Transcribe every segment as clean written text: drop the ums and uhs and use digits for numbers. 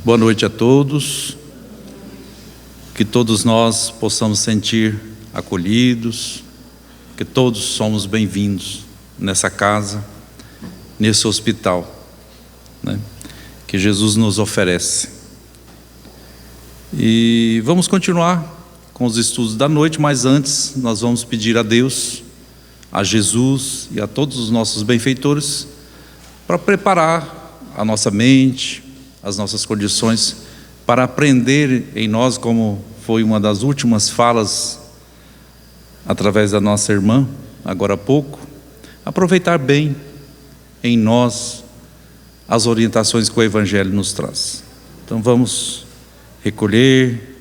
Boa noite a todos, que todos nós possamos sentir acolhidos, que todos somos bem-vindos nessa casa, nesse hospital, né, que Jesus nos oferece. E vamos continuar com os estudos da noite, mas antes nós vamos pedir a Deus, a Jesus e a todos os nossos benfeitores para preparar a nossa mente, as nossas condições para aprender em nós, como foi uma das últimas falas através da nossa irmã, agora há pouco, aproveitar bem em nós as orientações que o Evangelho nos traz. Então vamos recolher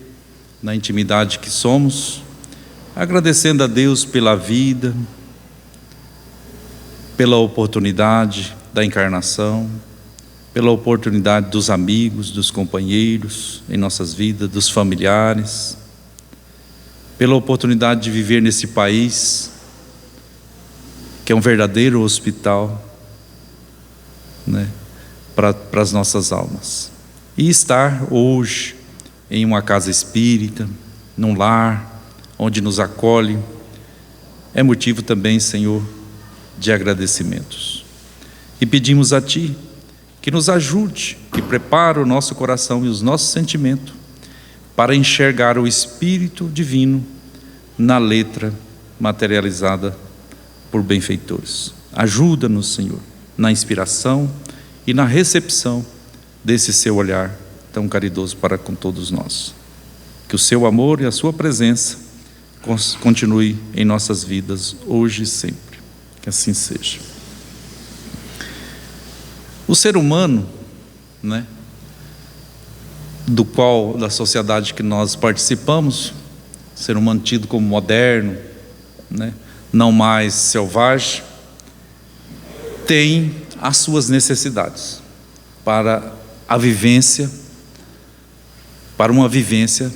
na intimidade que somos, agradecendo a Deus pela vida, pela oportunidade da encarnação, pela oportunidade dos amigos, dos companheiros em nossas vidas, dos familiares, pela oportunidade de viver nesse país, que é um verdadeiro hospital, né, para as nossas almas. E estar hoje em uma casa espírita, num lar, onde nos acolhe, é motivo também, Senhor, de agradecimentos. E pedimos a Ti, que nos ajude, que prepare o nosso coração e os nossos sentimentos para enxergar o Espírito Divino na letra materializada por benfeitores. Ajuda-nos, Senhor, na inspiração e na recepção desse Seu olhar tão caridoso para com todos nós. Que o Seu amor e a Sua presença continue em nossas vidas, hoje e sempre. Que assim seja. O ser humano, né, da sociedade que nós participamos, ser humano tido como moderno, né, não mais selvagem, tem as suas necessidades para a vivência, para uma vivência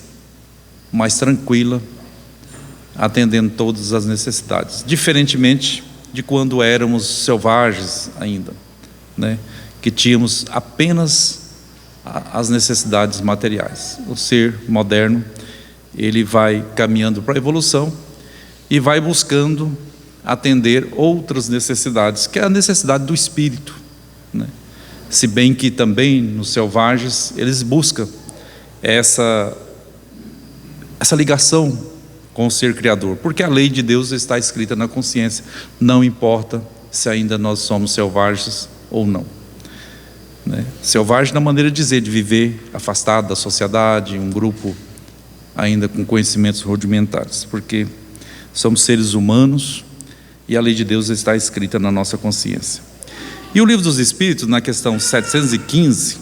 mais tranquila, atendendo todas as necessidades, diferentemente de quando éramos selvagens ainda, né, que tínhamos apenas as necessidades materiais. O ser moderno, ele vai caminhando para a evolução e vai buscando atender outras necessidades, que é a necessidade do espírito, né? Se bem que também nos selvagens eles buscam essa ligação com o ser criador, porque a lei de Deus está escrita na consciência, não importa se ainda nós somos selvagens ou não, né? Selvagem na maneira de dizer, de viver afastado da sociedade, um grupo ainda com conhecimentos rudimentares, porque somos seres humanos e a lei de Deus está escrita na nossa consciência. E o Livro dos Espíritos, na questão 715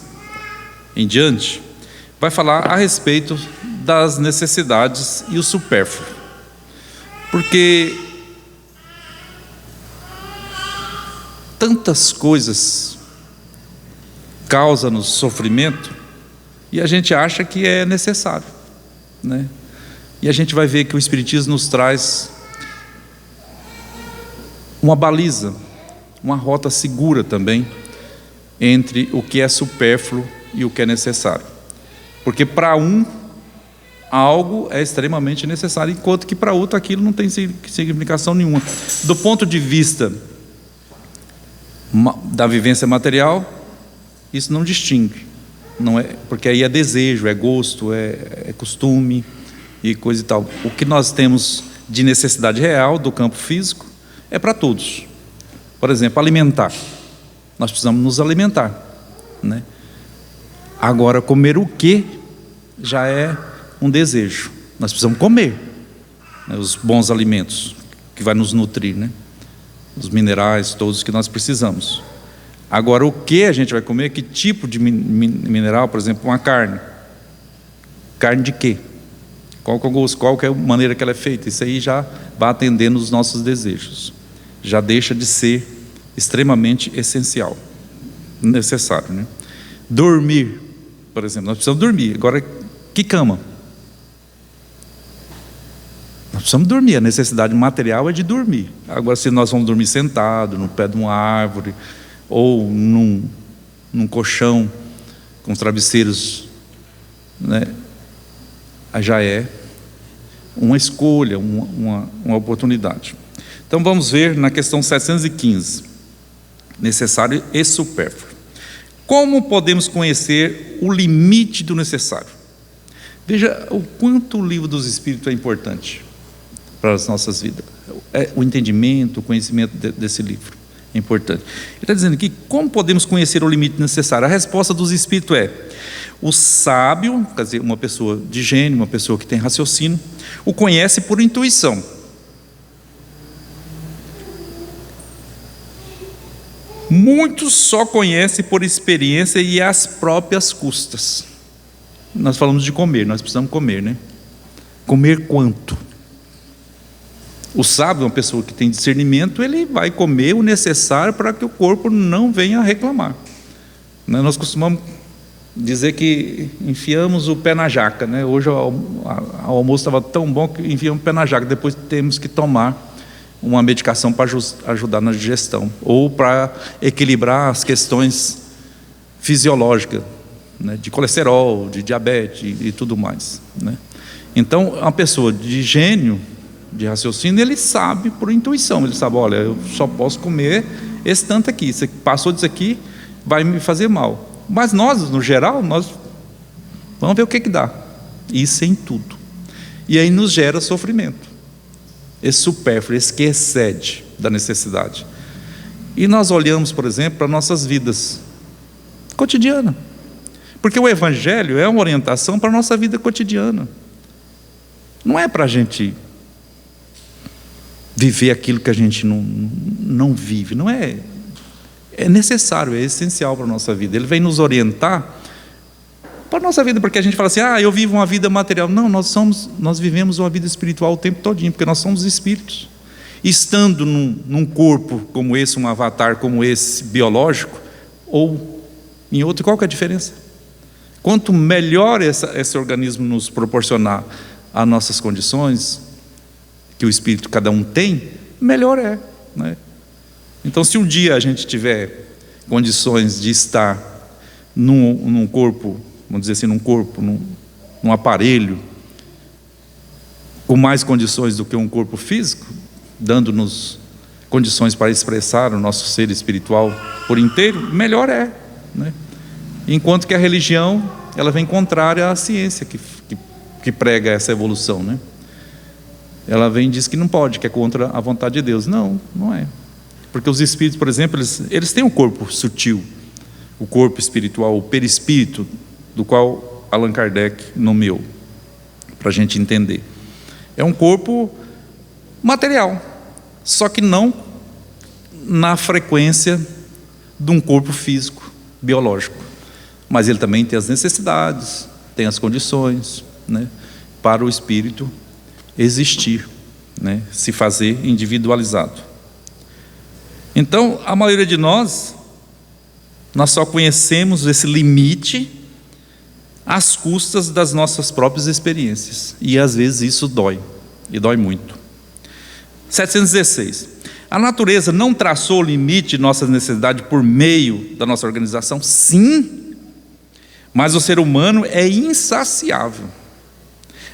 em diante, vai falar a respeito das necessidades e o supérfluo, porque tantas coisas causam-nos sofrimento e a gente acha que é necessário, né? E a gente vai ver que o Espiritismo nos traz uma baliza, uma rota segura também entre o que é supérfluo e o que é necessário, porque para um algo é extremamente necessário, enquanto que para outro aquilo não tem significação nenhuma. Do ponto de vista da vivência material, isso não distingue, não é, porque aí é desejo, é gosto, é costume e coisa e tal. O que nós temos de necessidade real do campo físico é para todos. Por exemplo, alimentar, nós precisamos nos alimentar, né? Agora, comer o que já é um desejo. Nós precisamos comer, né, os bons alimentos que vai nos nutrir, né? Os minerais, todos que nós precisamos. Agora, o que a gente vai comer, que tipo de mineral, por exemplo, uma carne. Carne de quê? Qual que é o gosto, qual que é a maneira que ela é feita? Isso aí já vai atendendo os nossos desejos. Já deixa de ser extremamente essencial, necessário, né? Dormir, por exemplo, nós precisamos dormir. Agora, que cama? Nós precisamos dormir, a necessidade material é de dormir. Agora, se nós vamos dormir sentado, no pé de uma árvore, ou num colchão com travesseiros, né? Já é uma escolha, uma oportunidade. Então vamos ver na questão 715, necessário e supérfluo. Como podemos conhecer o limite do necessário? Veja o quanto o livro dos Espíritos é importante para as nossas vidas. O entendimento, o conhecimento desse livro é importante. Ele está dizendo aqui, como podemos conhecer o limite necessário? A resposta dos Espíritos é: o sábio, quer dizer, uma pessoa de gênio, uma pessoa que tem raciocínio, o conhece por intuição. Muitos só conhecem por experiência e às próprias custas. Nós falamos de comer, nós precisamos comer, né? Comer quanto? O sábio, uma pessoa que tem discernimento, ele vai comer o necessário para que o corpo não venha a reclamar. Nós costumamos dizer que enfiamos o pé na jaca, né? Hoje o almoço estava tão bom que enfiamos o pé na jaca, depois temos que tomar uma medicação para ajudar na digestão, ou para equilibrar as questões fisiológicas, né? De colesterol, de diabetes e tudo mais, né? Então, uma pessoa de gênio, de raciocínio, ele sabe por intuição, ele sabe, olha, eu só posso comer esse tanto aqui, se passou disso aqui, vai me fazer mal. Mas nós, no geral, nós vamos ver o que dá. Isso em tudo. E aí nos gera sofrimento. Esse supérfluo, esse que excede da necessidade. E nós olhamos, por exemplo, para nossas vidas cotidianas. Porque o Evangelho é uma orientação para a nossa vida cotidiana. Não é para a gente viver aquilo que a gente não vive. Não é. É necessário, é essencial para a nossa vida. Ele vem nos orientar para a nossa vida, porque a gente fala assim, eu vivo uma vida material. Não, nós vivemos uma vida espiritual o tempo todinho, porque nós somos espíritos. Estando num corpo como esse, um avatar como esse, biológico, ou em outro, qual que é a diferença? Quanto melhor esse organismo nos proporcionar as nossas condições, que o espírito cada um tem, melhor é, né? Então, se um dia a gente tiver condições de estar num corpo, vamos dizer assim, num aparelho, com mais condições do que um corpo físico, dando-nos condições para expressar o nosso ser espiritual por inteiro, melhor é, né? Enquanto que a religião, ela vem contrária à ciência que prega essa evolução, né? Ela vem e diz que não pode, que é contra a vontade de Deus. Não, não é. Porque os espíritos, por exemplo, eles têm um corpo sutil, o corpo espiritual, o perispírito, do qual Allan Kardec nomeou, para a gente entender. É um corpo material, só que não na frequência de um corpo físico, biológico. Mas ele também tem as necessidades, tem as condições, né, para o espírito existir, né, se fazer individualizado. Então, a maioria de nós só conhecemos esse limite às custas das nossas próprias experiências. E às vezes isso dói, e dói muito. 716. A natureza não traçou o limite de nossas necessidades por meio da nossa organização? Sim, mas o ser humano é insaciável.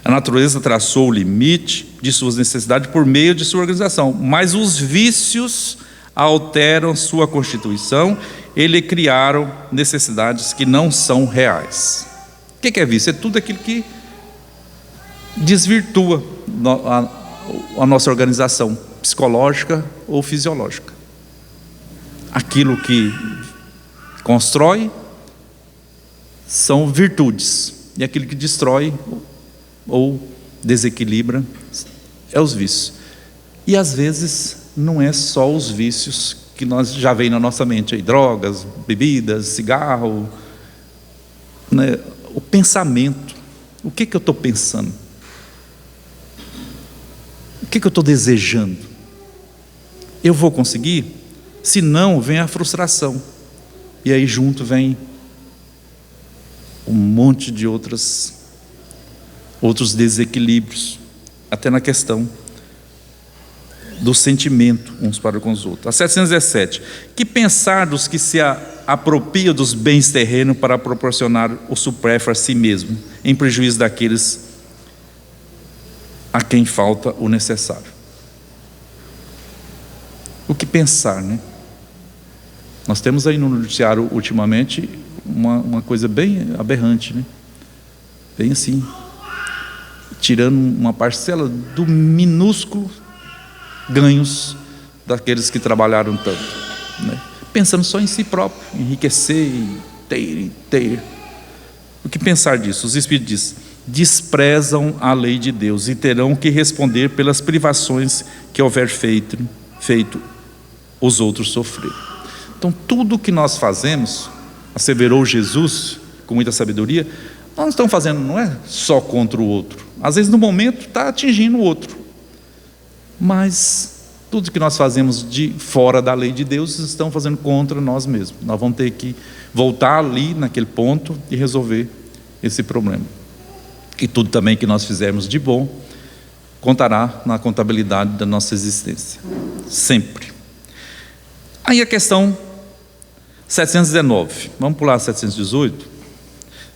A natureza traçou o limite de suas necessidades por meio de sua organização, mas os vícios alteram sua constituição, eles criaram necessidades que não são reais. O que é vício? É tudo aquilo que desvirtua a nossa organização psicológica ou fisiológica. Aquilo que constrói são virtudes, e aquilo que destrói ou desequilibra é os vícios. E às vezes não é só os vícios que nós já vem na nossa mente aí, drogas, bebidas, cigarro, né? O pensamento. O que eu estou pensando? O que eu estou desejando? Eu vou conseguir? Se não, vem a frustração. E aí junto vem um monte de outros desequilíbrios, até na questão do sentimento uns para com os outros. A 717. Que pensar dos que se apropria dos bens terrenos para proporcionar o supérfluo a si mesmo, em prejuízo daqueles a quem falta o necessário. O que pensar, né? Nós temos aí no noticiário ultimamente uma coisa bem aberrante, né? Bem assim, tirando uma parcela do minúsculo ganhos daqueles que trabalharam tanto, né? Pensando só em si próprio, enriquecer e ter. O que pensar disso? Os Espíritos dizem: desprezam a lei de Deus e terão que responder pelas privações que houver feito os outros sofrer. Então, tudo que nós fazemos, asseverou Jesus com muita sabedoria, nós não estamos fazendo, não é só contra o outro. Às vezes, no momento, está atingindo o outro. Mas tudo que nós fazemos de fora da lei de Deus, estamos fazendo contra nós mesmos. Nós vamos ter que voltar ali, naquele ponto, e resolver esse problema. E tudo também que nós fizermos de bom, contará na contabilidade da nossa existência. Sempre. Aí a questão 719. Vamos pular a 718?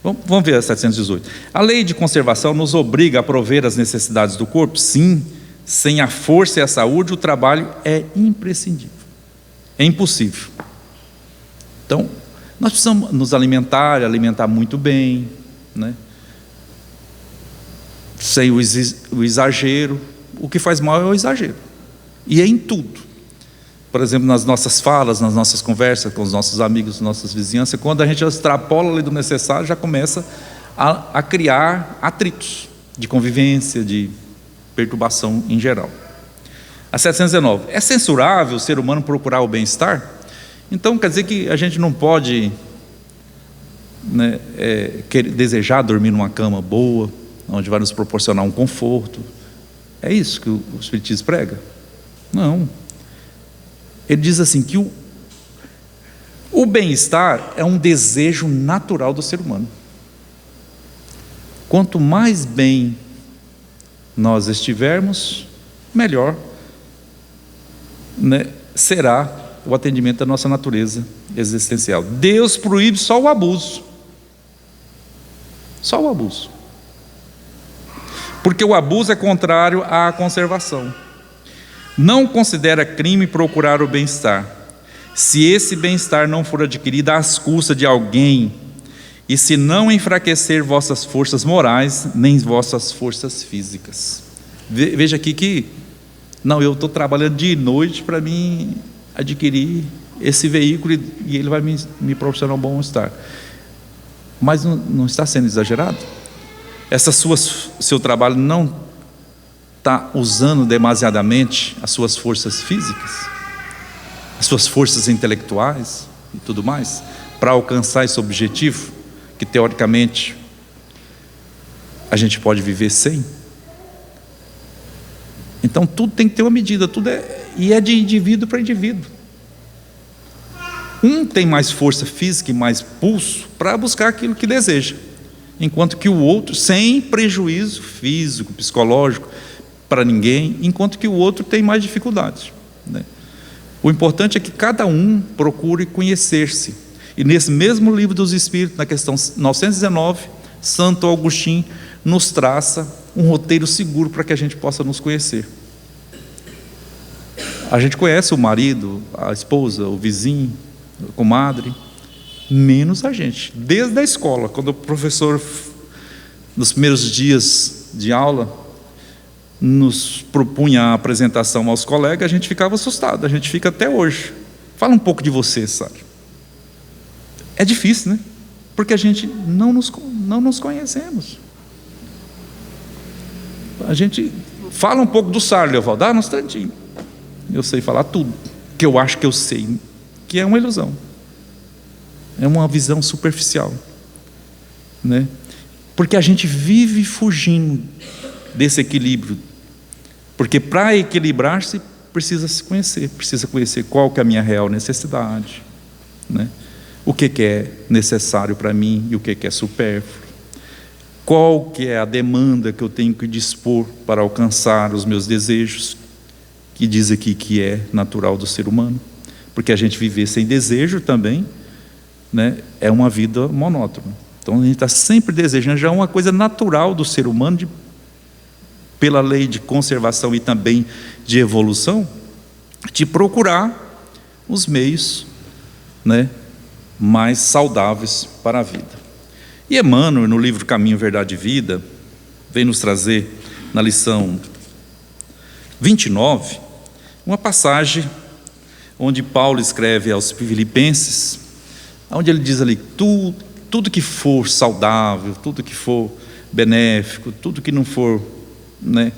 Vamos ver a 718. A lei de conservação nos obriga a prover as necessidades do corpo? Sim. Sem a força e a saúde, o trabalho é imprescindível. É impossível. Então, nós precisamos nos alimentar muito bem, né? Sem o exagero. O que faz mal é o exagero. E é em tudo. Por exemplo, nas nossas falas, nas nossas conversas com os nossos amigos, nossas vizinhanças, quando a gente extrapola a lei do necessário, já começa a criar atritos de convivência, de perturbação em geral. A 719. É censurável o ser humano procurar o bem-estar? Então, quer dizer que a gente não pode, né, desejar dormir numa cama boa, onde vai nos proporcionar um conforto. É isso que o Espiritismo prega? Não. Ele diz assim que o bem-estar é um desejo natural do ser humano. Quanto mais bem nós estivermos, melhor, né, será o atendimento da nossa natureza existencial. Deus proíbe só o abuso. Só o abuso. Porque o abuso é contrário à conservação. Não considera crime procurar o bem-estar, se esse bem-estar não for adquirido às custas de alguém, e se não enfraquecer vossas forças morais, nem vossas forças físicas. Veja aqui que, não, eu estou trabalhando de noite para mim adquirir esse veículo e ele vai me proporcionar um bom-estar. Mas não está sendo exagerado? Seu trabalho não está usando demasiadamente as suas forças físicas, as suas forças intelectuais e tudo mais, para alcançar esse objetivo, que teoricamente a gente pode viver sem? Então tudo tem que ter uma medida, e é de indivíduo para indivíduo. Um tem mais força física e mais pulso para buscar aquilo que deseja, enquanto que o outro, sem prejuízo físico, psicológico, para ninguém, enquanto que o outro tem mais dificuldades, né? O importante é que cada um procure conhecer-se. E nesse mesmo livro dos Espíritos, na questão 919, Santo Agostinho nos traça um roteiro seguro para que a gente possa nos conhecer. A gente conhece o marido, a esposa, o vizinho, a comadre, menos a gente. Desde a escola, quando o professor, nos primeiros dias de aula, nos propunha a apresentação aos colegas, a gente ficava assustado, a gente fica até hoje. Fala um pouco de você, Sara. É difícil, né? Porque a gente não nos conhecemos. A gente fala um pouco do Sara, Leovaldo, dá um instantinho. Eu sei falar tudo, que eu acho que eu sei, que é uma ilusão. É uma visão superficial, né? Porque a gente vive fugindo desse equilíbrio. Porque para equilibrar-se, precisa se conhecer, precisa conhecer qual que é a minha real necessidade, né? O que é necessário para mim e o que é supérfluo. Qual que é a demanda que eu tenho que dispor para alcançar os meus desejos, que diz aqui que é natural do ser humano. Porque a gente viver sem desejo também né, é uma vida monótona. Então a gente está sempre desejando, já é uma coisa natural do ser humano, pela lei de conservação e também de evolução, de procurar os meios, né, mais saudáveis para a vida. E Emmanuel, no livro Caminho, Verdade e Vida, vem nos trazer, na lição 29, uma passagem onde Paulo escreve aos Filipenses, onde ele diz ali: tudo que for saudável, tudo que for benéfico, tudo que não for, né,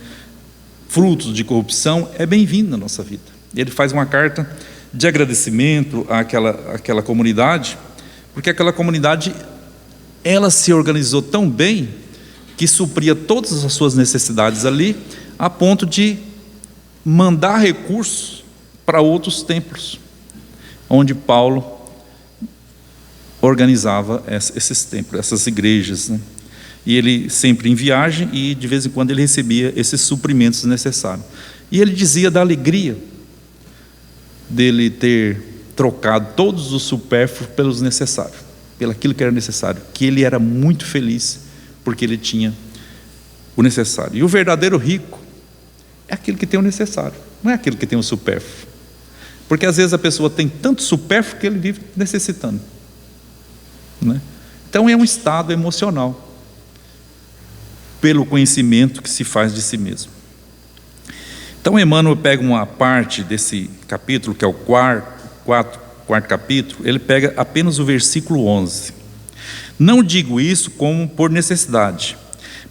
frutos de corrupção, é bem-vindo na nossa vida. Ele faz uma carta de agradecimento àquela comunidade, porque aquela comunidade, ela se organizou tão bem, que supria todas as suas necessidades ali, a ponto de mandar recursos para outros templos, onde Paulo organizava esses templos, essas igrejas, né? E ele sempre em viagem, e de vez em quando ele recebia esses suprimentos necessários. E ele dizia da alegria dele ter trocado todos os supérfluos pelos necessários, pelo aquilo que era necessário, que ele era muito feliz, porque ele tinha o necessário. E o verdadeiro rico é aquele que tem o necessário, não é aquele que tem o supérfluo. Porque às vezes a pessoa tem tanto supérfluo que ele vive necessitando, né? Então é um estado emocional, pelo conhecimento que se faz de si mesmo. Então Emmanuel pega uma parte desse capítulo, que é o quarto capítulo, ele pega apenas o versículo 11. Não digo isso como por necessidade,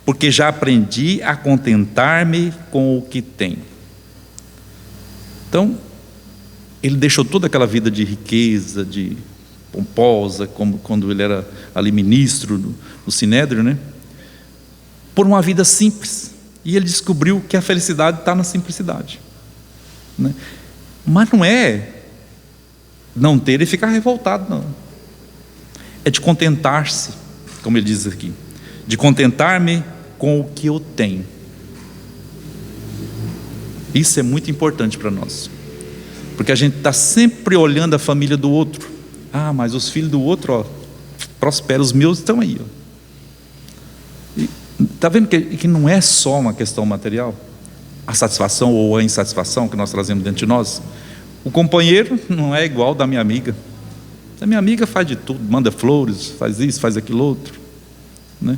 porque já aprendi a contentar-me com o que tenho. Então, ele deixou toda aquela vida de riqueza, de pomposa, como quando ele era ali ministro no Sinédrio, né? Por uma vida simples. E ele descobriu que a felicidade está na simplicidade, né? Mas não é não ter e ficar revoltado, não. É de contentar-se, como ele diz aqui, de contentar-me com o que eu tenho. Isso é muito importante para nós, porque a gente está sempre olhando a família do outro. Ah, mas os filhos do outro, ó, prosperam, os meus estão aí, ó. Está vendo que não é só uma questão material, a satisfação ou a insatisfação que nós trazemos dentro de nós. O companheiro não é igual da minha amiga. A minha amiga faz de tudo, manda flores, faz isso, faz aquilo outro, né?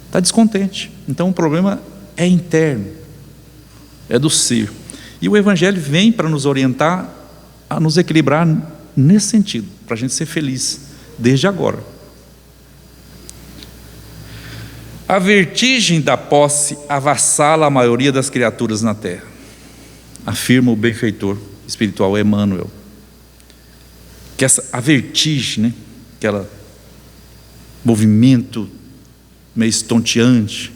Está descontente. Então o problema é interno, é do ser. E o Evangelho vem para nos orientar a nos equilibrar nesse sentido, para a gente ser feliz desde agora. A vertigem da posse avassala a maioria das criaturas na terra, afirma o benfeitor espiritual Emmanuel. Que a vertigem, né? Aquele movimento meio estonteante,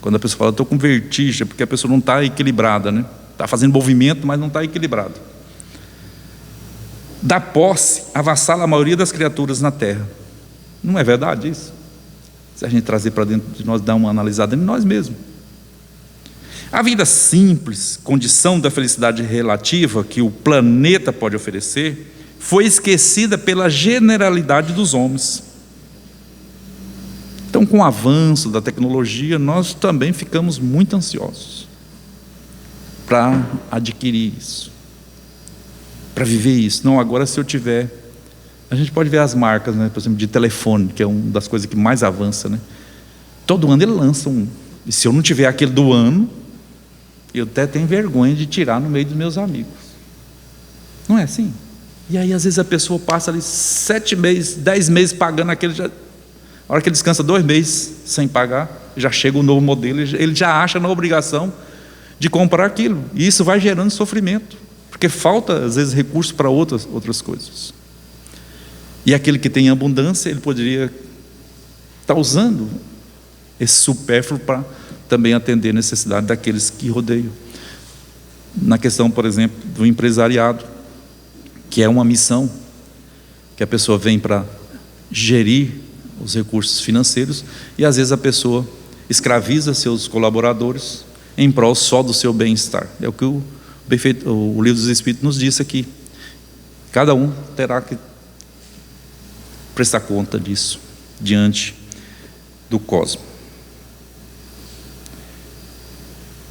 quando a pessoa fala, estou com vertigem, é porque a pessoa não está equilibrada, né? Está fazendo movimento, mas não está equilibrado. Da posse avassala a maioria das criaturas na terra. Não é verdade isso? Se a gente trazer para dentro de nós, dar uma analisada em nós mesmos. A vida simples, condição da felicidade relativa que o planeta pode oferecer, foi esquecida pela generalidade dos homens. Então, com o avanço da tecnologia, nós também ficamos muito ansiosos para adquirir isso, para viver isso. Não, agora se eu tiver... A gente pode ver as marcas, né, por exemplo, de telefone, que é uma das coisas que mais avança, né? Todo ano ele lança um. E se eu não tiver aquele do ano, eu até tenho vergonha de tirar no meio dos meus amigos. Não é assim? E aí às vezes a pessoa passa ali 7 meses, 10 meses pagando aquele, a hora que ele descansa 2 meses sem pagar, já chega o novo modelo, ele já acha na obrigação de comprar aquilo. E isso vai gerando sofrimento, porque falta às vezes recursos para outras coisas. E aquele que tem abundância, ele poderia estar usando esse supérfluo para também atender a necessidade daqueles que rodeiam. Na questão, por exemplo, do empresariado, que é uma missão, que a pessoa vem para gerir os recursos financeiros, e às vezes a pessoa escraviza seus colaboradores em prol só do seu bem-estar. É o que o Livro dos Espíritos nos disse aqui. Cada um terá que prestar conta disso diante do cosmos.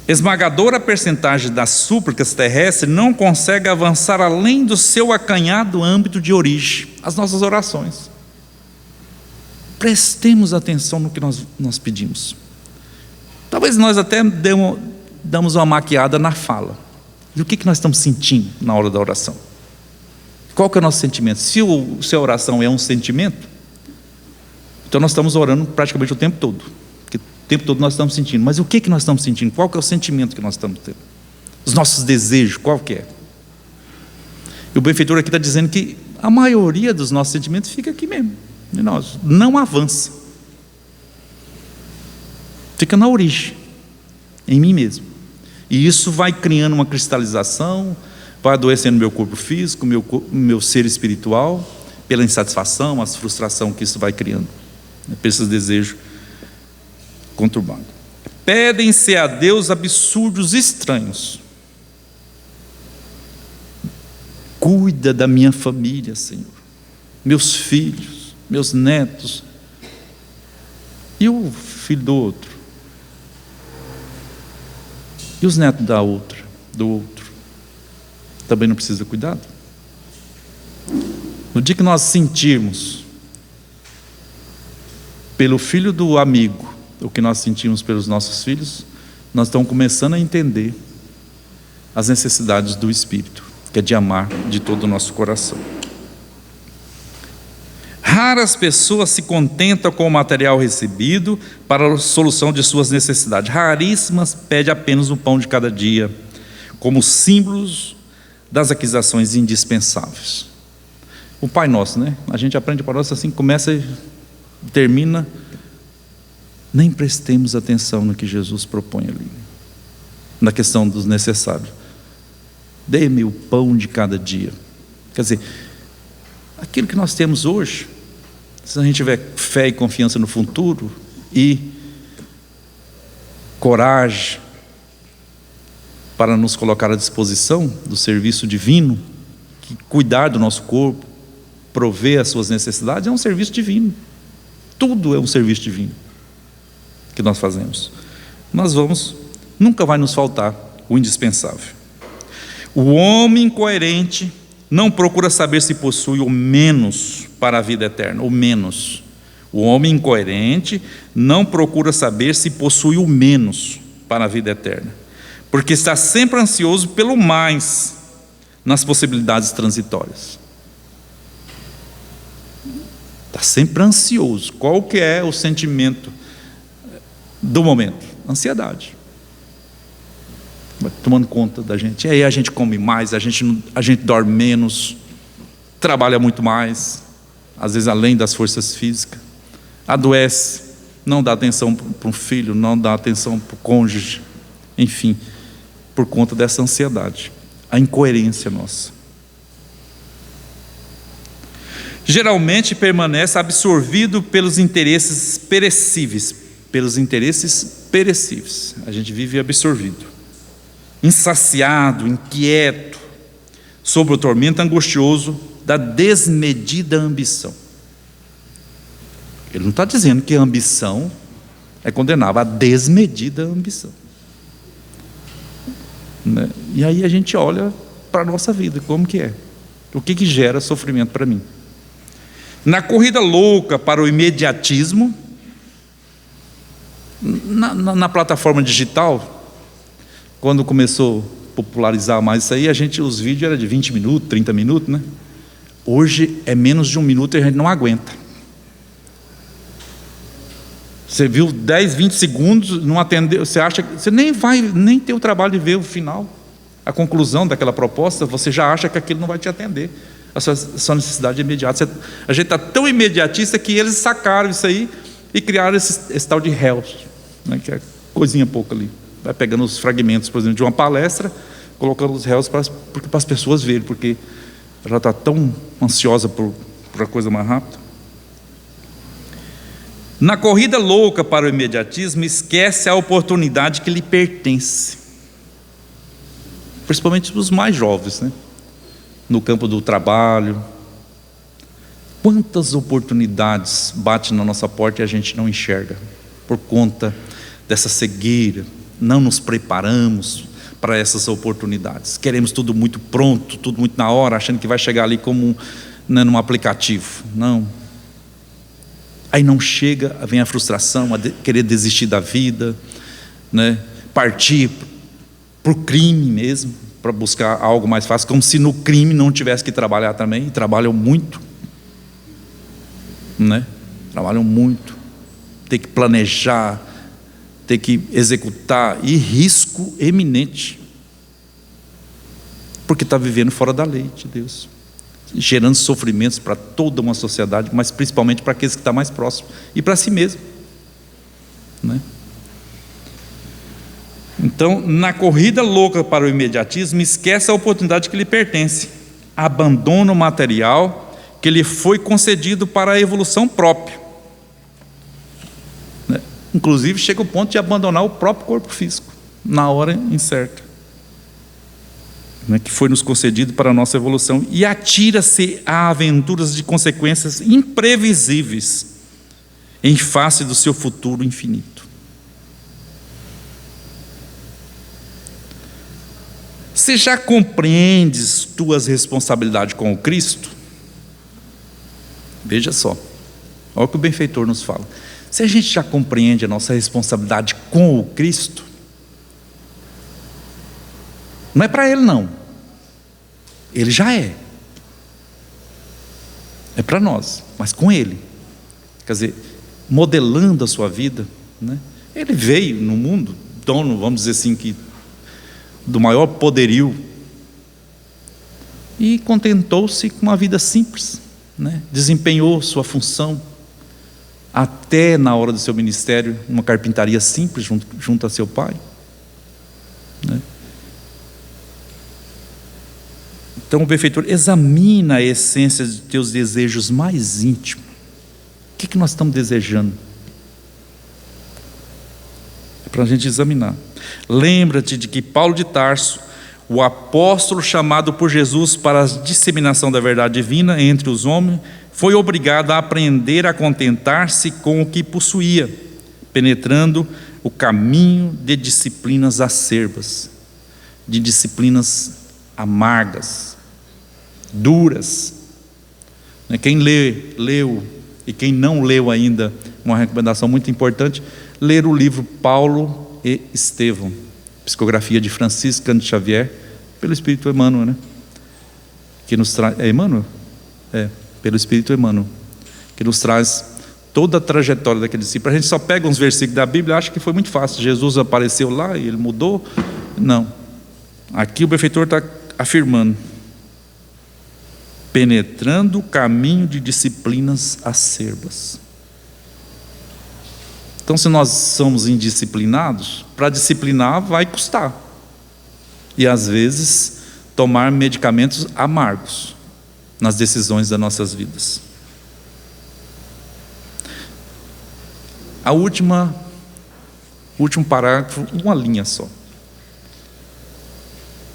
Esmagadora percentagem das súplicas terrestres não consegue avançar além do seu acanhado âmbito de origem, as nossas orações. Prestemos atenção no que nós pedimos. Talvez nós até damos uma maquiada na fala. E o que nós estamos sentindo na hora da oração? Qual que é o nosso sentimento? Se a oração é um sentimento, então nós estamos orando praticamente o tempo todo. Porque o tempo todo nós estamos sentindo. Mas o que nós estamos sentindo? Qual que é o sentimento que nós estamos tendo? Os nossos desejos, qual que é? E o benfeitor aqui está dizendo que a maioria dos nossos sentimentos fica aqui mesmo. E nós não avança. Fica na origem, em mim mesmo. E isso vai criando uma cristalização, vai adoecendo meu corpo físico, meu ser espiritual, pela insatisfação, a frustração que isso vai criando, por esses desejos conturbados. Pedem-se a Deus absurdos estranhos. Cuida da minha família, Senhor, meus filhos, meus netos, e o filho do outro, e os netos do outro, também não precisa cuidado? No dia que nós sentirmos pelo filho do amigo o que nós sentimos pelos nossos filhos, nós estamos começando a entender as necessidades do Espírito, que é de amar de todo o nosso coração. Raras pessoas se contentam com o material recebido para a solução de suas necessidades. Raríssimas pedem apenas o pão de cada dia, como símbolos das aquisições indispensáveis. O Pai Nosso, né? A gente aprende o Pai Nosso assim, começa e termina. Nem prestemos atenção no que Jesus propõe ali, na questão dos necessários. Dê-me o pão de cada dia. Quer dizer, aquilo que nós temos hoje, se a gente tiver fé e confiança no futuro e coragem para nos colocar à disposição do serviço divino, que cuidar do nosso corpo, prover as suas necessidades, é um serviço divino. Tudo é um serviço divino que nós fazemos. Nunca vai nos faltar o indispensável. O homem coerente não procura saber se possui o menos para a vida eterna, o menos. O homem incoerente não procura saber se possui o menos para a vida eterna, porque está sempre ansioso pelo mais nas possibilidades transitórias. Está sempre ansioso. Qual que é o sentimento do momento? Ansiedade. Vai tomando conta da gente. E aí a gente come mais, a gente dorme menos, trabalha muito mais, às vezes além das forças físicas, adoece, não dá atenção para um filho, não dá atenção para o cônjuge, enfim, por conta dessa ansiedade, a incoerência nossa. Geralmente permanece absorvido pelos interesses perecíveis, a gente vive absorvido, insaciado, inquieto, sob o tormento angustioso da desmedida ambição. Ele não está dizendo que a ambição é condenável, a desmedida ambição, né? E aí a gente olha para a nossa vida, como que é? O que gera sofrimento para mim? Na corrida louca para o imediatismo, na plataforma digital, quando começou a popularizar mais isso aí, os vídeos eram de 20 minutos, 30 minutos, né? Hoje é menos de 1 minuto e a gente não aguenta. Você viu 10, 20 segundos, não atendeu, você acha que você nem vai ter o trabalho de ver o final, a conclusão daquela proposta, você já acha que aquilo não vai te atender a sua necessidade imediata. A gente está tão imediatista que eles sacaram isso aí e criaram esse tal de Reels, né, que é coisinha pouca ali. Vai pegando os fragmentos, por exemplo, de uma palestra, colocando os Reels para as pessoas verem, porque ela está tão ansiosa por a coisa mais rápida. Na corrida louca para o imediatismo, esquece a oportunidade que lhe pertence, principalmente os mais jovens, né? No campo do trabalho, Quantas oportunidades batem na nossa porta e a gente não enxerga, por conta dessa cegueira. Não nos preparamos para essas oportunidades. Queremos tudo muito pronto, tudo muito na hora, achando que vai chegar ali como num aplicativo. Não. Aí não chega, vem a frustração, querer desistir da vida, né? Partir para o crime mesmo, para buscar algo mais fácil, como se no crime não tivesse que trabalhar também. E trabalham muito, né? Trabalham muito. Tem que planejar, tem que executar, e risco eminente, porque está vivendo fora da lei de Deus, gerando sofrimentos para toda uma sociedade, mas principalmente para aqueles que estão mais próximos, e para si mesmo, né? Então, na corrida louca para o imediatismo, esquece a oportunidade que lhe pertence, abandona o material que lhe foi concedido para a evolução própria. Inclusive chega ao ponto de abandonar o próprio corpo físico, na hora incerta, né, que foi nos concedido para a nossa evolução, e atira-se a aventuras de consequências imprevisíveis, em face do seu futuro infinito. Se já compreendes tuas responsabilidades com o Cristo, veja só, olha o que o benfeitor nos fala. Se a gente já compreende a nossa responsabilidade com o Cristo, não é para Ele não, Ele já é para nós, mas com Ele, quer dizer, modelando a sua vida, né? Ele veio no mundo, dono, vamos dizer assim, que do maior poderio, e contentou-se com uma vida simples, né? Desempenhou sua função, até na hora do seu ministério, numa carpintaria simples, junto a seu pai, né? Então o benfeitor examina a essência de teus desejos mais íntimos. O que nós estamos desejando? É para a gente examinar. Lembra-te de que Paulo de Tarso, o apóstolo chamado por Jesus para a disseminação da verdade divina entre os homens, foi obrigado a aprender a contentar-se com o que possuía, penetrando o caminho de disciplinas acerbas, de disciplinas amargas, duras. Quem leu, e quem não leu ainda, uma recomendação muito importante, ler o livro Paulo e Estevão, psicografia de Francisco Cândido Xavier, pelo Espírito Emmanuel, né? Que nos traz, Emmanuel? Pelo Espírito Emmanuel, que nos traz toda a trajetória daquele discípulo. A gente só pega uns versículos da Bíblia e acha que foi muito fácil, Jesus apareceu lá e ele mudou. Não, aqui o benfeitor está afirmando: penetrando o caminho de disciplinas acerbas. Então, se nós somos indisciplinados, para disciplinar vai custar, e às vezes tomar medicamentos amargos nas decisões das nossas vidas. O último parágrafo, uma linha só.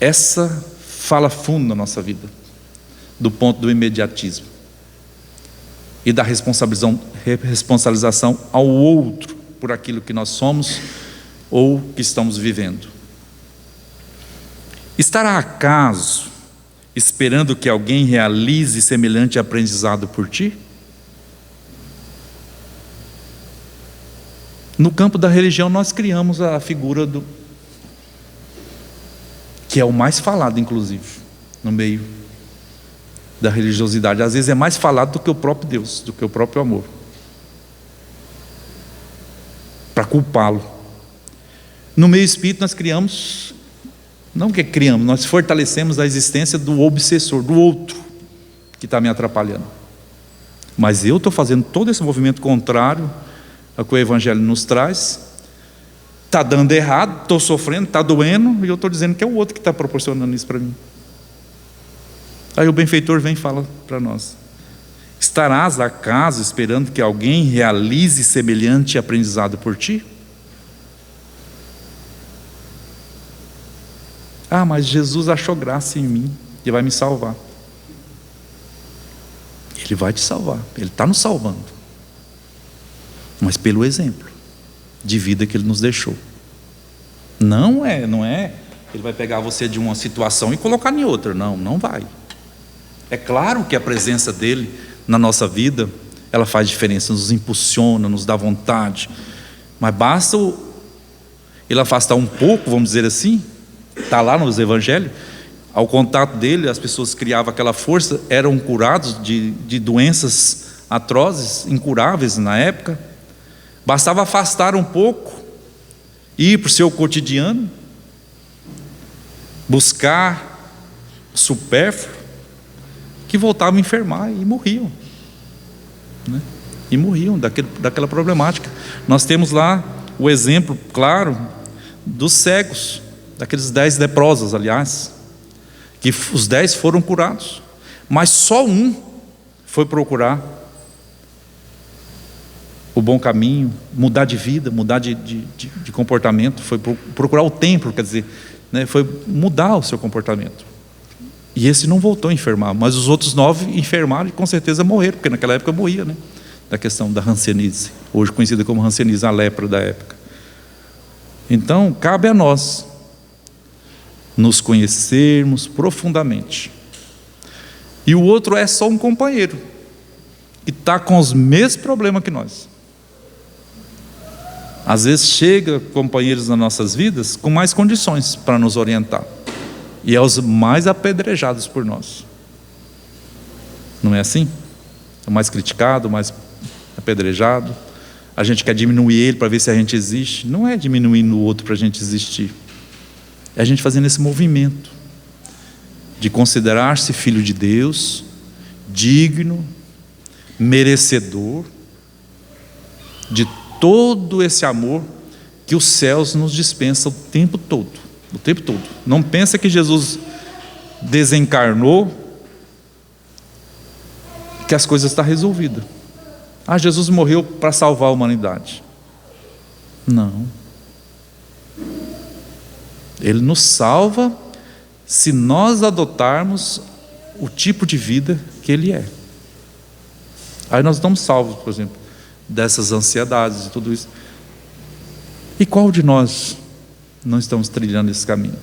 Essa fala fundo na nossa vida, do ponto do imediatismo e da responsabilização ao outro por aquilo que nós somos ou que estamos vivendo. Estará acaso esperando que alguém realize semelhante aprendizado por ti? No campo da religião nós criamos a figura do que é o mais falado, inclusive, no meio da religiosidade. Às vezes é mais falado do que o próprio Deus, do que o próprio amor, para culpá-lo. No meio espírita nós criamos, não que criamos, nós fortalecemos a existência do obsessor, do outro que está me atrapalhando. Mas eu estou fazendo todo esse movimento contrário ao que o Evangelho nos traz. Está dando errado, estou sofrendo, está doendo, e eu estou dizendo que é o outro que está proporcionando isso para mim. Aí o benfeitor vem e fala para nós: estarás acaso esperando que alguém realize semelhante aprendizado por ti? Mas Jesus achou graça em mim e vai me salvar. Ele vai te salvar, Ele está nos salvando, mas pelo exemplo de vida que Ele nos deixou. Não é Ele vai pegar você de uma situação e colocar em outra, não vai. É claro que a presença dEle na nossa vida, ela faz diferença, nos impulsiona, nos dá vontade, mas basta Ele afastar um pouco, vamos dizer assim, está lá nos evangelhos. Ao contato dele, as pessoas criavam aquela força, eram curados de doenças atrozes, incuráveis na época. Bastava afastar um pouco, ir para o seu cotidiano, buscar supérfluo, que voltavam a enfermar e morriam, né? E morriam daquela problemática. Nós temos lá o exemplo claro dos cegos, daqueles 10 leprosos, aliás, que os 10 foram curados, mas só um foi procurar o bom caminho, mudar de vida, mudar de comportamento, foi procurar o templo, quer dizer, né, foi mudar o seu comportamento. E esse não voltou a enfermar, mas os outros 9 enfermaram e com certeza morreram, porque naquela época morria, né, da questão da hanseníase, hoje conhecida como hanseníase, a lepra da época. Então, cabe a nós nos conhecermos profundamente. E o outro é só um companheiro, que está com os mesmos problemas que nós. Às vezes chega companheiros nas nossas vidas com mais condições para nos orientar, e é os mais apedrejados por nós. Não é assim? É o mais criticado, o mais apedrejado. A gente quer diminuir ele para ver se a gente existe. Não é diminuindo o outro para a gente existir, é a gente fazendo esse movimento de considerar-se filho de Deus, digno, merecedor de todo esse amor que os céus nos dispensam o tempo todo. O tempo todo. Não pensa que Jesus desencarnou, que as coisas estão resolvidas. Jesus morreu para salvar a humanidade. Não. Ele nos salva se nós adotarmos o tipo de vida que Ele é. Aí nós estamos salvos, por exemplo, dessas ansiedades e tudo isso. E qual de nós não estamos trilhando esse caminho?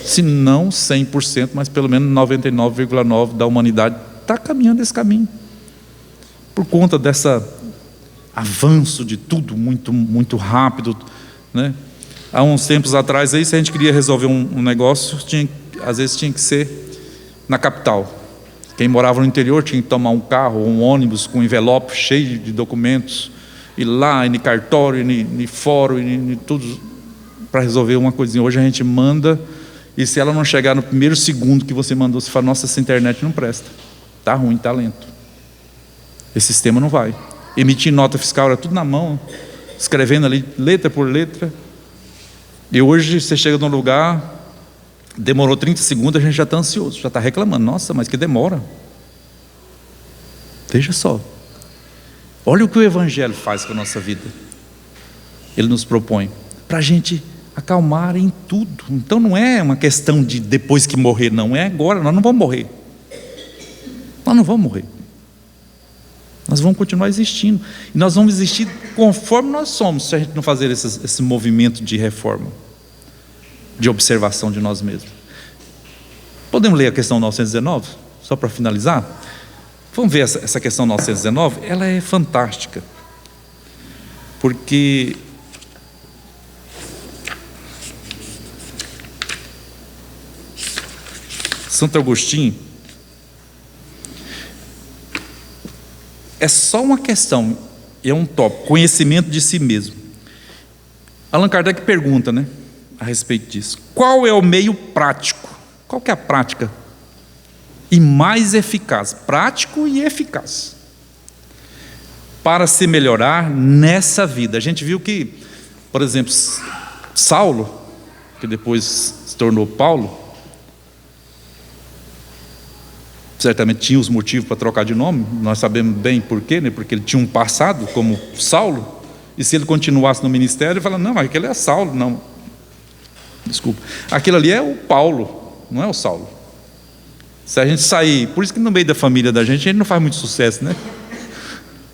Se não 100%, mas pelo menos 99,9% da humanidade está caminhando esse caminho. Por conta desse avanço de tudo muito, muito rápido, né? Há uns tempos atrás, aí, se a gente queria resolver um negócio, às vezes tinha que ser na capital. Quem morava no interior tinha que tomar um carro ou um ônibus com envelope cheio de documentos, ir lá, ir no cartório, ir no fórum, ir tudo, para resolver uma coisinha. Hoje a gente manda, e se ela não chegar no primeiro segundo que você mandou, você fala: nossa, essa internet não presta, está ruim, está lento, esse sistema não vai. Emitir nota fiscal era tudo na mão, escrevendo ali letra por letra. E hoje você chega num lugar, demorou 30 segundos, a gente já está ansioso, já está reclamando: nossa, mas que demora. Veja só, olha o que o Evangelho faz com a nossa vida. Ele nos propõe para a gente acalmar em tudo. Então não é uma questão de depois que morrer, não, é agora. Nós não vamos morrer, nós não vamos morrer, nós vamos continuar existindo, e nós vamos existir conforme nós somos, se a gente não fazer esse movimento de reforma, de observação de nós mesmos. Podemos ler a questão 919, só para finalizar? Vamos ver essa questão 919, ela é fantástica, porque Santo Agostinho, é só uma questão, é um tópico, conhecimento de si mesmo. Allan Kardec pergunta, né, a respeito disso: qual é o meio prático? Qual que é a prática e mais eficaz, prático e eficaz, para se melhorar nessa vida? A gente viu que, por exemplo, Saulo, que depois se tornou Paulo, certamente tinha os motivos para trocar de nome, nós sabemos bem por quê, né? Porque ele tinha um passado como Saulo, e se ele continuasse no ministério, ele fala: não, aquele é Saulo, não, desculpa, aquele ali é o Paulo, não é o Saulo. Se a gente sair, por isso que no meio da família da gente, a gente não faz muito sucesso, né?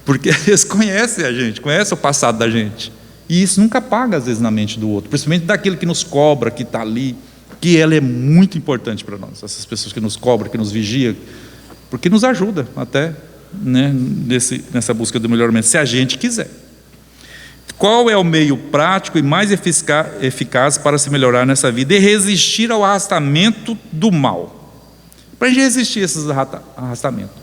Porque eles conhecem a gente, conhecem o passado da gente. E isso nunca apaga, às vezes, na mente do outro, principalmente daquele que nos cobra, que está ali, que ela é muito importante para nós, essas pessoas que nos cobram, que nos vigiam, porque nos ajuda até, né, nessa busca do melhoramento, se a gente quiser. Qual é o meio prático e mais eficaz para se melhorar nessa vida e resistir ao arrastamento do mal? Para a gente resistir a esses arrastamentos.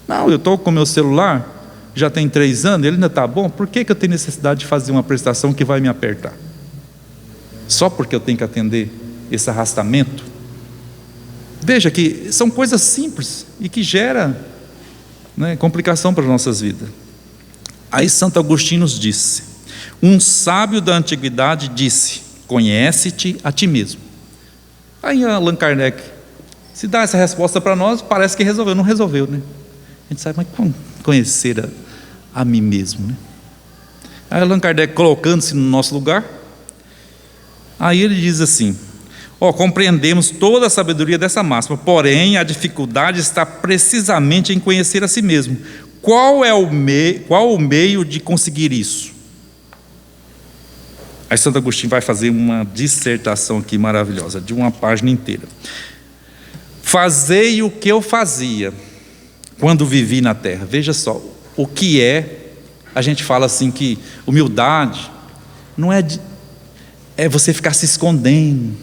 Não, eu estou com meu celular, já tem 3 anos, ele ainda está bom, por que eu tenho necessidade de fazer uma prestação que vai me apertar? Só porque eu tenho que atender esse arrastamento? Veja que são coisas simples e que geram, né, complicação para as nossas vidas. Aí Santo Agostinho nos disse: um sábio da antiguidade disse: conhece-te a ti mesmo. Aí Allan Kardec, se dá essa resposta para nós, parece que resolveu. Não resolveu, né? A gente sabe, mas como conhecer a mim mesmo, né? Aí Allan Kardec, colocando-se no nosso lugar, aí ele diz assim: compreendemos toda a sabedoria dessa máxima, porém a dificuldade está precisamente em conhecer a si mesmo. Qual o meio de conseguir isso? Aí Santo Agostinho vai fazer uma dissertação aqui maravilhosa, de uma página inteira. Fazei o que eu fazia quando vivi na terra. Veja só, o que a gente fala assim que humildade não é você ficar se escondendo.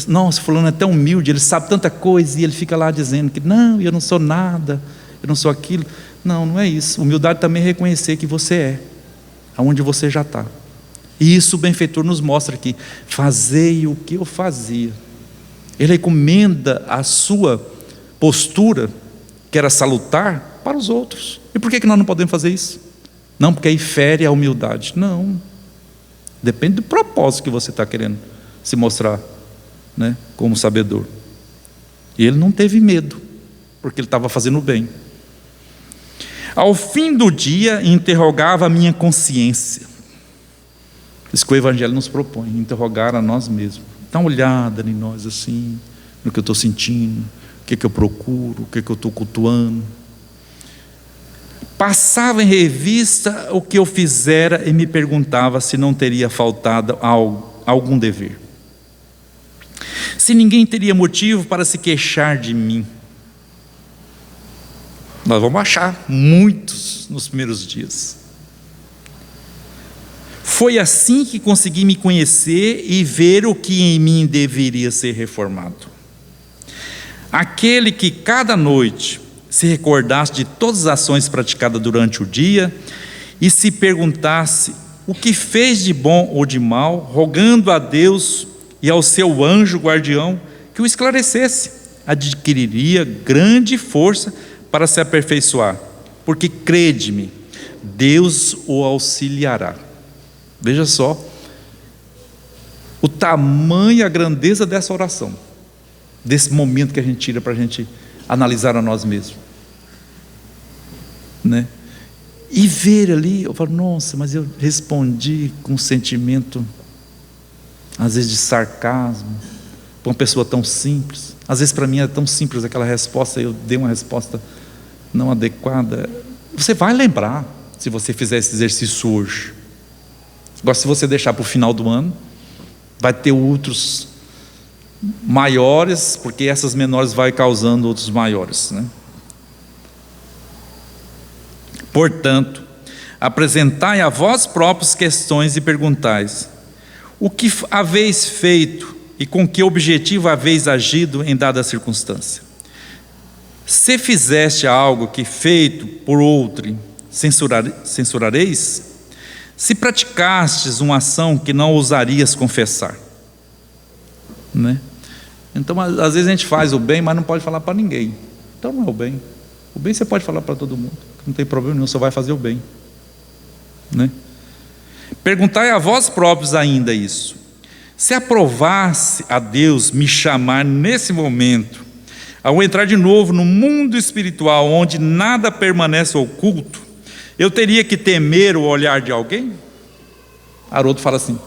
Nossa, fulano é tão humilde, ele sabe tanta coisa, e ele fica lá dizendo que não, eu não sou nada, eu não sou aquilo. Não, não é isso. Humildade também é reconhecer que você é, aonde você já está. E isso o benfeitor nos mostra aqui: fazei o que eu fazia. Ele recomenda a sua postura, que era salutar, para os outros. E por que nós não podemos fazer isso? Não, porque aí fere a humildade. Não, depende do propósito que você está querendo se mostrar, né, como sabedor. E ele não teve medo, porque ele estava fazendo o bem. Ao fim do dia, interrogava a minha consciência. Isso que o Evangelho nos propõe, interrogar a nós mesmos. Dá uma olhada em nós assim, no que eu estou sentindo, o que eu procuro, o que eu estou cultuando. Passava em revista o que eu fizera e me perguntava se não teria faltado algum dever. Se ninguém teria motivo para se queixar de mim. Nós vamos achar muitos nos primeiros dias. Foi assim que consegui me conhecer e ver o que em mim deveria ser reformado. Aquele que cada noite se recordasse de todas as ações praticadas durante o dia e se perguntasse o que fez de bom ou de mal, rogando a Deus e ao seu anjo guardião que o esclarecesse, adquiriria grande força para se aperfeiçoar, porque crede-me, Deus o auxiliará. Veja só o tamanho e a grandeza dessa oração, desse momento que a gente tira para a gente analisar a nós mesmos, né? E ver ali, eu falo, nossa, mas eu respondi com um sentimento, às vezes de sarcasmo, para uma pessoa tão simples. Às vezes para mim é tão simples aquela resposta, eu dei uma resposta não adequada. Você vai lembrar, se você fizer esse exercício hoje. Agora, se você deixar para o final do ano, vai ter outros maiores, porque essas menores vai causando outros maiores, né? Portanto, apresentai a vós próprios questões e perguntais: o que haveis feito e com que objetivo haveis agido em dada circunstância? Se fizeste algo que feito por outro, censurareis? Se praticastes uma ação que não ousarias confessar, né? Então, às vezes a gente faz o bem, mas não pode falar para ninguém. Então não é o bem. O bem você pode falar para todo mundo, não tem problema nenhum, só vai fazer o bem, né? Perguntai a vós próprios ainda isso: se aprovasse a Deus me chamar nesse momento, ao entrar de novo no mundo espiritual, onde nada permanece oculto, eu teria que temer o olhar de alguém? Haroldo fala assim: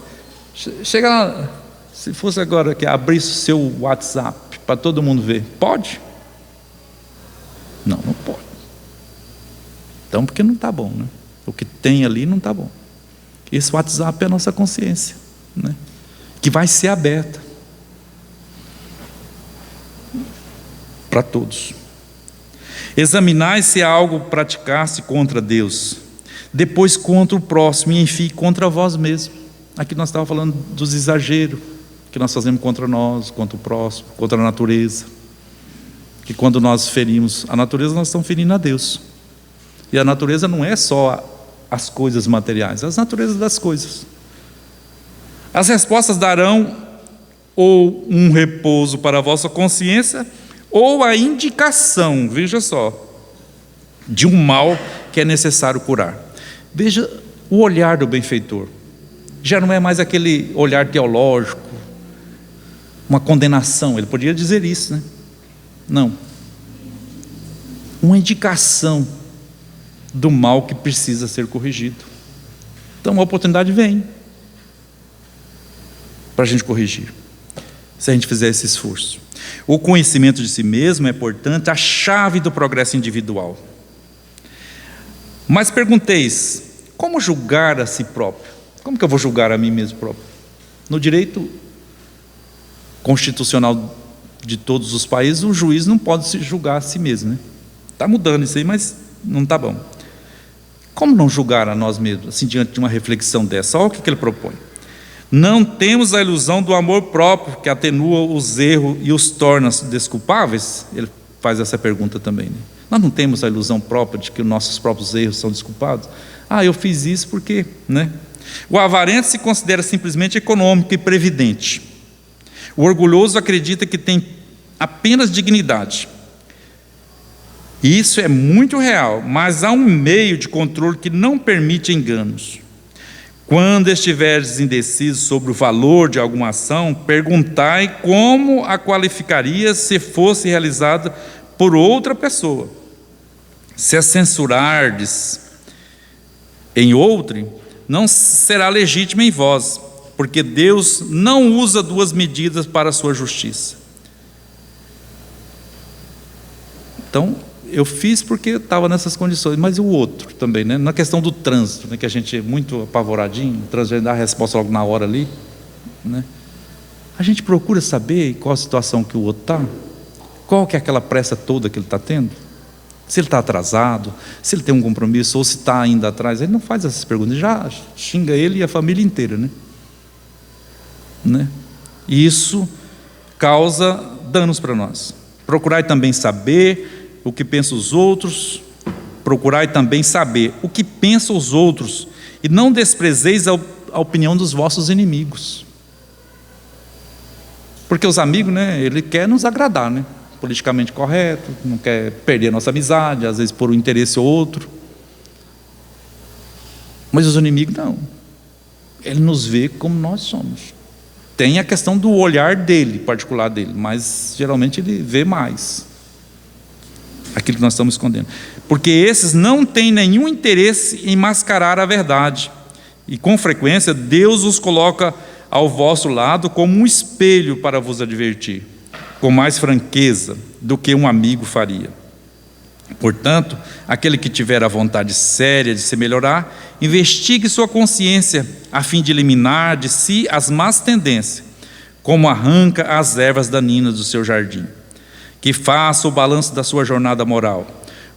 chega lá, se fosse agora que abrisse o seu WhatsApp para todo mundo ver, pode? Não pode. Então, porque não está bom, né? O que tem ali não está bom. Esse WhatsApp é a nossa consciência, né? Que vai ser aberta para todos. Examinai se há algo praticar-se contra Deus, depois contra o próximo e enfim contra vós mesmos. Aqui nós estávamos falando dos exageros que nós fazemos contra nós, contra o próximo, contra a natureza. Que quando nós ferimos a natureza, nós estamos ferindo a Deus. E a natureza não é só as coisas materiais, as naturezas das coisas. As respostas darão ou um repouso para a vossa consciência, ou a indicação, veja só, de um mal que é necessário curar. Veja o olhar do benfeitor. Já não é mais aquele olhar teológico, uma condenação, ele podia dizer isso, né? Não. Uma indicação do mal que precisa ser corrigido. Então a oportunidade vem para a gente corrigir, se a gente fizer esse esforço. O conhecimento de si mesmo é, portanto, a chave do progresso individual. Mas pergunteis, como julgar a si próprio? Como que eu vou julgar a mim mesmo próprio? No direito constitucional de todos os países, o juiz não pode se julgar a si mesmo, né? Está mudando isso aí, mas não está bom. Como não julgar a nós mesmos, assim, diante de uma reflexão dessa? Olha o que ele propõe. Não temos a ilusão do amor próprio, que atenua os erros e os torna desculpáveis? Ele faz essa pergunta também, né? Nós não temos a ilusão própria de que os nossos próprios erros são desculpados? Eu fiz isso porque, né? O avarento se considera simplesmente econômico e previdente. O orgulhoso acredita que tem apenas dignidade. E isso é muito real, mas há um meio de controle que não permite enganos. Quando estiveres indeciso sobre o valor de alguma ação, perguntai como a qualificaria se fosse realizada por outra pessoa. Se a censurardes em outrem, não será legítima em vós, porque Deus não usa duas medidas para a sua justiça. Então, eu fiz porque estava nessas condições, mas o outro também, né? Na questão do trânsito, né? Que a gente é muito apavoradinho, o trânsito dá a resposta logo na hora ali, né? A gente procura saber qual a situação que o outro está, qual que é aquela pressa toda que ele está tendo, se ele está atrasado, se ele tem um compromisso, ou se está ainda atrás. Ele não faz essas perguntas, já xinga ele e a família inteira, né? E isso causa danos para nós. Procurai também saber o que pensam os outros, procurai também saber o que pensam os outros, e não desprezeis a opinião dos vossos inimigos. Porque os amigos, né, ele quer nos agradar, né? Politicamente correto, não quer perder a nossa amizade, às vezes por um interesse ou outro. Mas os inimigos não. Ele nos vê como nós somos. Tem a questão do olhar dele, particular dele, mas geralmente ele vê mais aquilo que nós estamos escondendo. Porque esses não têm nenhum interesse em mascarar a verdade. E com frequência Deus os coloca ao vosso lado como um espelho para vos advertir, com mais franqueza do que um amigo faria. Portanto, aquele que tiver a vontade séria de se melhorar, investigue sua consciência, a fim de eliminar de si as más tendências, como arranca as ervas daninhas do seu jardim. Que faça o balanço da sua jornada moral,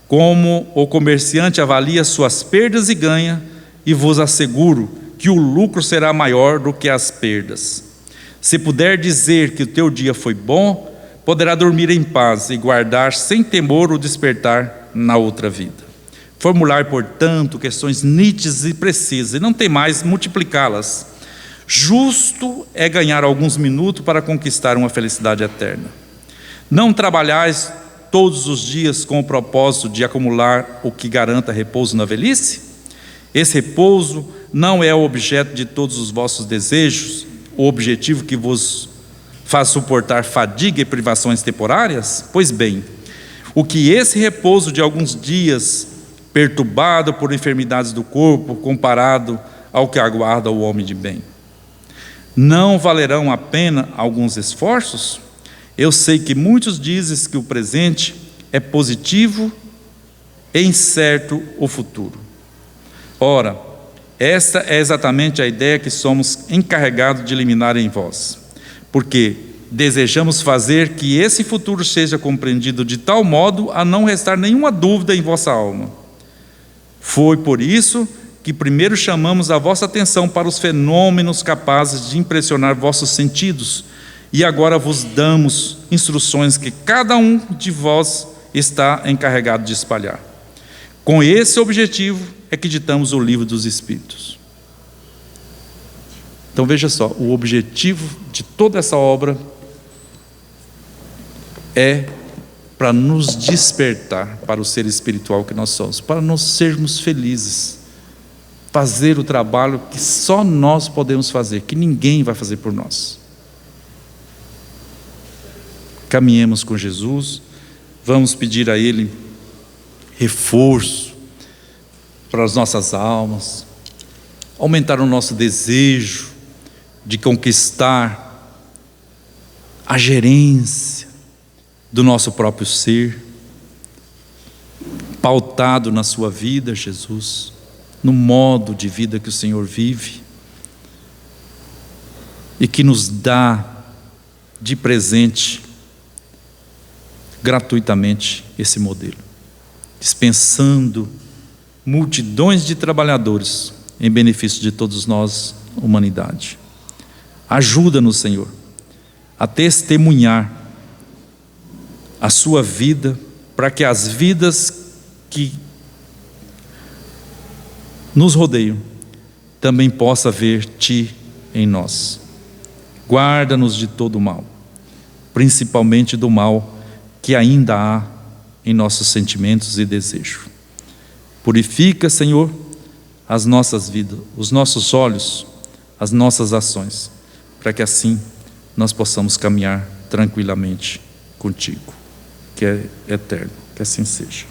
como o comerciante avalia suas perdas e ganha, e vos asseguro que o lucro será maior do que as perdas. Se puder dizer que o teu dia foi bom, poderá dormir em paz e guardar sem temor o despertar na outra vida. Formular, portanto, questões nítidas e precisas, e não tem mais multiplicá-las. Justo é ganhar alguns minutos para conquistar uma felicidade eterna. Não trabalhais todos os dias com o propósito de acumular o que garanta repouso na velhice? Esse repouso não é o objeto de todos os vossos desejos, o objetivo que vos faz suportar fadiga e privações temporárias? Pois bem, o que esse repouso de alguns dias, perturbado por enfermidades do corpo, comparado ao que aguarda o homem de bem? Não valerão a pena alguns esforços? Eu sei que muitos dizem que o presente é positivo e incerto o futuro. Ora, esta é exatamente a ideia que somos encarregados de eliminar em vós, porque desejamos fazer que esse futuro seja compreendido de tal modo a não restar nenhuma dúvida em vossa alma. Foi por isso que primeiro chamamos a vossa atenção para os fenômenos capazes de impressionar vossos sentidos, e agora vos damos instruções que cada um de vós está encarregado de espalhar. Com esse objetivo é que ditamos o livro dos Espíritos. Então veja só, o objetivo de toda essa obra é para nos despertar para o ser espiritual que nós somos, para nós sermos felizes, fazer o trabalho que só nós podemos fazer, que ninguém vai fazer por nós. Caminhemos com Jesus, vamos pedir a Ele reforço para as nossas almas, aumentar o nosso desejo de conquistar a gerência do nosso próprio ser, pautado na sua vida, Jesus, no modo de vida que o Senhor vive e que nos dá de presente gratuitamente esse modelo, dispensando multidões de trabalhadores em benefício de todos nós, humanidade. Ajuda-nos, Senhor, a testemunhar a sua vida, para que as vidas que nos rodeiam também possa ver Ti em nós. Guarda-nos de todo o mal, principalmente do mal que ainda há em nossos sentimentos e desejos. Purifica, Senhor, as nossas vidas, os nossos olhos, as nossas ações, para que assim nós possamos caminhar tranquilamente contigo, que é eterno. Que assim seja.